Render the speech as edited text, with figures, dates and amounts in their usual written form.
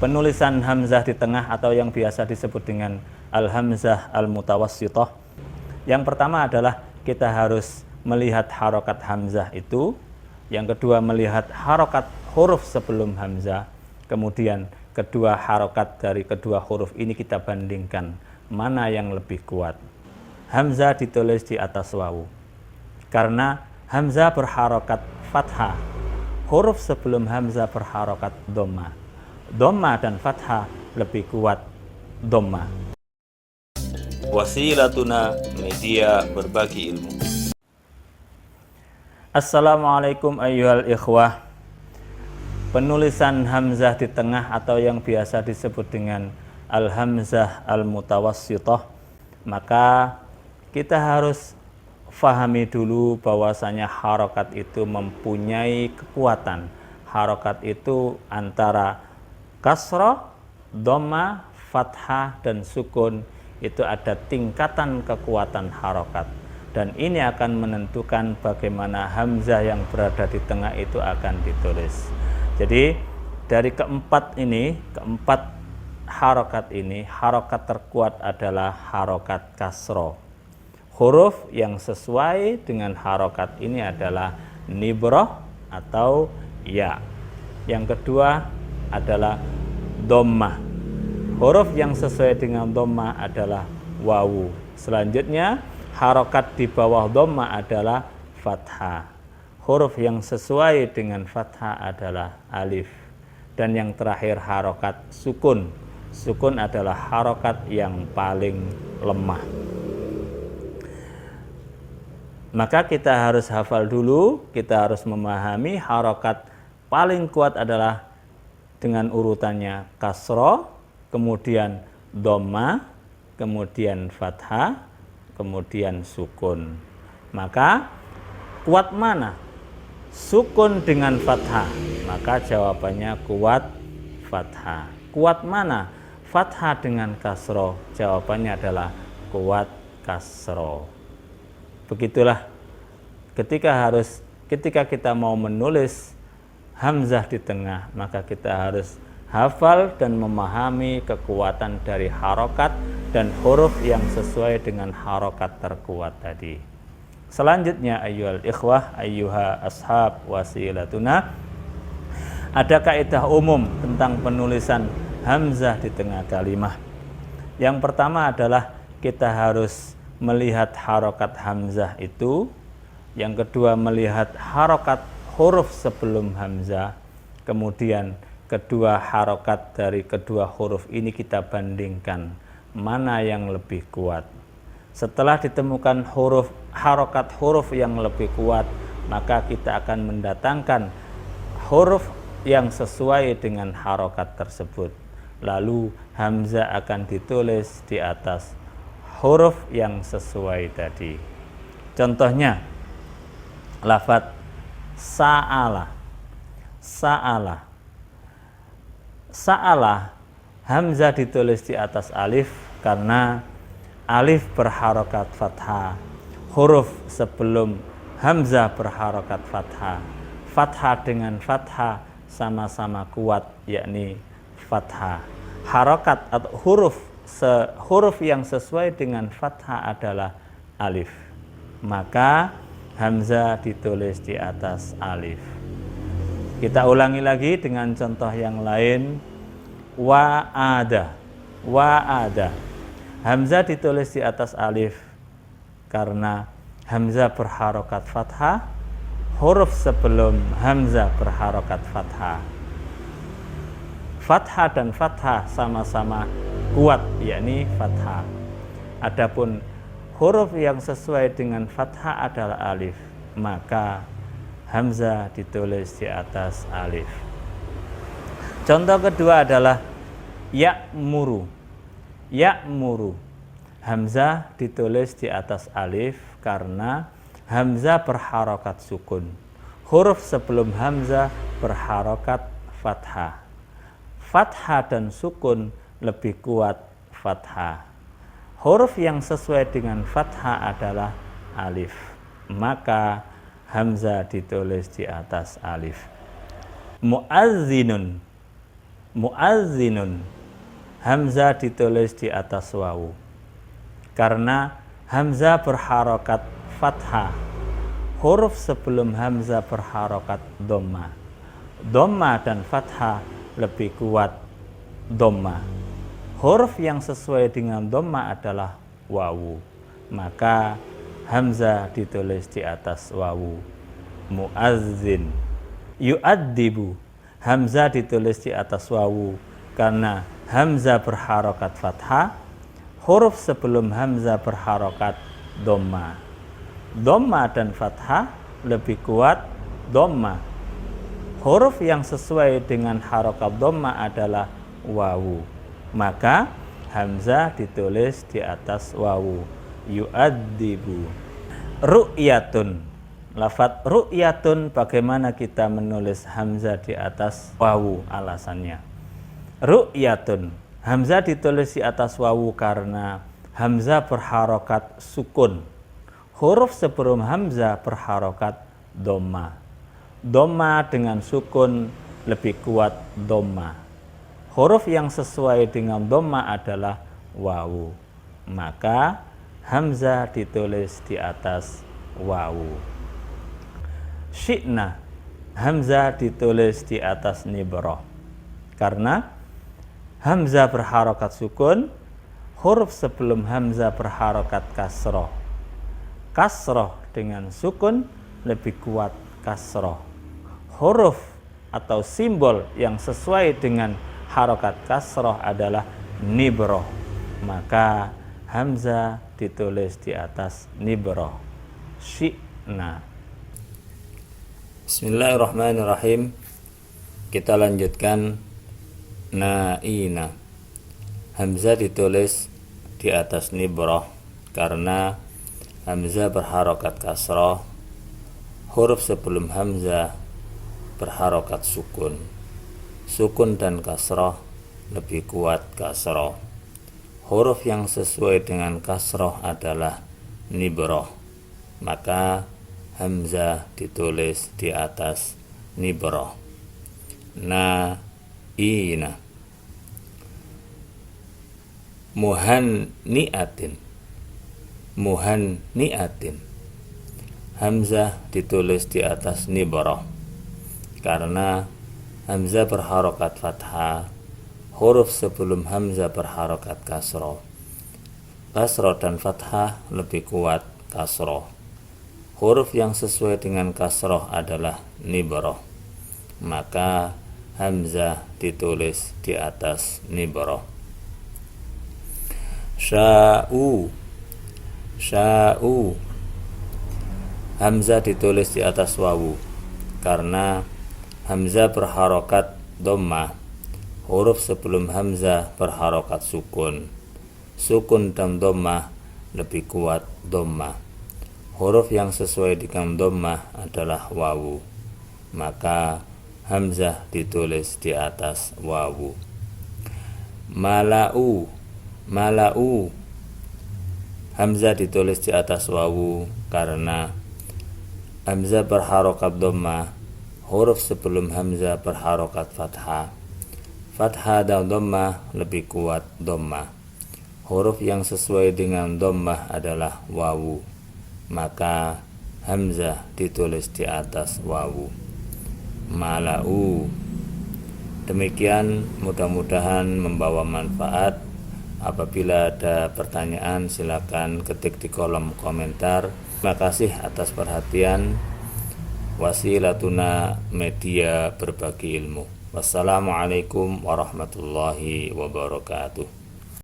penulisan hamzah di tengah atau yang biasa disebut dengan al-hamzah al-mutawassithah. Yang pertama adalah kita harus melihat harokat hamzah itu. Yang kedua melihat harokat huruf sebelum hamzah. Kemudian kedua harokat dari kedua huruf ini kita bandingkan mana yang lebih kuat. Hamzah ditulis di atas wawu karena hamzah berharokat fathah. Huruf sebelum hamzah berharokat dhamma. Dhamma dan fathah lebih kuat dhamma. Wasilatuna, media berbagi ilmu. Assalamualaikum ayyuhal ikhwah. Penulisan hamzah di tengah atau yang biasa disebut dengan al-hamzah al-mutawassithah, maka kita harus fahami dulu bahwasanya harokat itu mempunyai kekuatan. Harokat itu antara kasrah, dhamma, fathah, dan sukun itu ada tingkatan kekuatan harokat. Dan ini akan menentukan bagaimana hamzah yang berada di tengah itu akan ditulis. Jadi dari keempat harokat ini, harokat terkuat adalah harokat kasroh. Huruf yang sesuai dengan harokat ini adalah nibroh atau ya. Yang kedua adalah dhammah. Huruf yang sesuai dengan dhammah adalah wawu. Selanjutnya harokat di bawah dhammah adalah fathah. Huruf yang sesuai dengan fathah adalah alif. Dan yang terakhir harokat sukun. Sukun adalah harokat yang paling lemah. Maka kita harus hafal dulu, kita harus memahami harokat paling kuat adalah dengan urutannya kasroh, kemudian dhamma, kemudian fathah, kemudian sukun. Maka kuat mana? Sukun dengan fathah. Maka jawabannya kuat fathah. Kuat mana? Fathah dengan kasroh. Jawabannya adalah kuat kasroh. Begitulah ketika kita mau menulis hamzah di tengah, maka kita harus hafal dan memahami kekuatan dari harokat dan huruf yang sesuai dengan harokat terkuat tadi. Selanjutnya ayyuhal ikhwah, ayyuha ashab wasilatuna, ada kaidah umum tentang penulisan hamzah di tengah kalimah. Yang pertama adalah kita harus melihat harokat hamzah itu. Yang kedua melihat harokat huruf sebelum hamzah. Kemudian kedua harokat dari kedua huruf ini kita bandingkan mana yang lebih kuat. Setelah ditemukan harokat huruf yang lebih kuat, maka kita akan mendatangkan huruf yang sesuai dengan harokat tersebut. Lalu hamzah akan ditulis di atas huruf yang sesuai tadi. Contohnya lafadz sa'ala. Sa'ala. Sa'ala hamzah ditulis di atas alif karena alif berharokat fathah. Huruf sebelum hamzah berharokat fathah. Fathah dengan fathah sama-sama kuat, yakni fathah. Harokat atau huruf yang sesuai dengan fathah adalah alif. Maka hamzah ditulis di atas alif. Kita ulangi lagi dengan contoh yang lain. Wa'ada. Wa'ada. Hamzah ditulis di atas alif karena hamzah berharokat fathah. Huruf sebelum hamzah berharokat fathah. Fathah dan fathah sama-sama kuat, yakni fathah. Adapun huruf yang sesuai dengan fathah adalah alif, maka hamzah ditulis di atas alif. Contoh kedua adalah ya'muru. Ya'muru. Hamzah ditulis di atas alif karena hamzah berharokat sukun. Huruf sebelum hamzah berharokat fathah. Fathah dan sukun lebih kuat fathah. Huruf yang sesuai dengan fathah adalah alif, maka hamzah ditulis di atas alif. Muazzinun. muazzinun, hamzah ditulis di atas wawu karena hamzah berharokat fathah. Huruf sebelum hamzah berharokat dhamma. Dhamma dan fathah lebih kuat dhamma. Huruf yang sesuai dengan dhamma adalah wawu, maka hamzah ditulis di atas wawu. Muazzin. Yu'addibu, hamzah ditulis di atas wawu karena hamzah berharokat fathah. Huruf sebelum hamzah berharokat dhamma. Dhamma dan fathah lebih kuat dhamma. Huruf yang sesuai dengan harokat dhamma adalah wawu, maka hamzah ditulis di atas wawu. Yu'addibu. Ru'yatun. Lafadz ru'yatun, bagaimana kita menulis hamzah di atas wawu? Alasannya, ru'yatun, hamzah ditulis di atas wawu karena hamzah berharokat sukun. Huruf sebelum hamzah berharokat dhamma. Dhamma dengan sukun lebih kuat dhamma. Huruf yang sesuai dengan dhamma adalah wawu, maka hamzah ditulis di atas wawu. Syi'na, hamzah ditulis di atas nibroh karena hamzah berharokat sukun. Huruf sebelum hamzah berharokat kasroh. Kasroh dengan sukun lebih kuat kasroh. Huruf atau simbol yang sesuai dengan harokat kasroh adalah nibroh, maka hamzah ditulis di atas nibroh. Syi'na. Bismillahirrahmanirrahim. Kita lanjutkan na'ina. Hamzah ditulis di atas nibroh karena hamzah berharokat kasroh. Huruf sebelum hamzah berharokat sukun. Sukun dan kasroh lebih kuat kasroh. Huruf yang sesuai dengan kasroh adalah nibroh, maka hamzah ditulis di atas nibroh. Na'ina. Muhanni'atin. Muhanni'atin, hamzah ditulis di atas nibroh karena hamzah berharokat fathah. Huruf sebelum hamzah berharokat kasroh. Kasroh dan fathah lebih kuat kasroh. Huruf yang sesuai dengan kasroh adalah nibroh, maka hamzah ditulis di atas nibroh. Sya'u. Sya'u, hamzah ditulis di atas wawu karena hamzah berharokat dhamma. Huruf sebelum hamzah berharokat sukun. Sukun dan dhamma lebih kuat dhamma. Huruf yang sesuai dengan dhamma adalah wawu, maka hamzah ditulis di atas wawu. Mala'u. Mala'u, hamzah ditulis di atas wawu karena hamzah berharokat dhamma. Huruf sebelum hamzah berharokat fathah. Fathah dan dhamma lebih kuat dhamma. Huruf yang sesuai dengan dhamma adalah wawu, maka hamzah ditulis di atas wawu. Mala'u. Demikian, mudah-mudahan membawa manfaat. Apabila ada pertanyaan, silakan ketik di kolom komentar. Terima kasih atas perhatian. Wasilatuna media berbagi ilmu. Wassalamualaikum warahmatullahi wabarakatuh.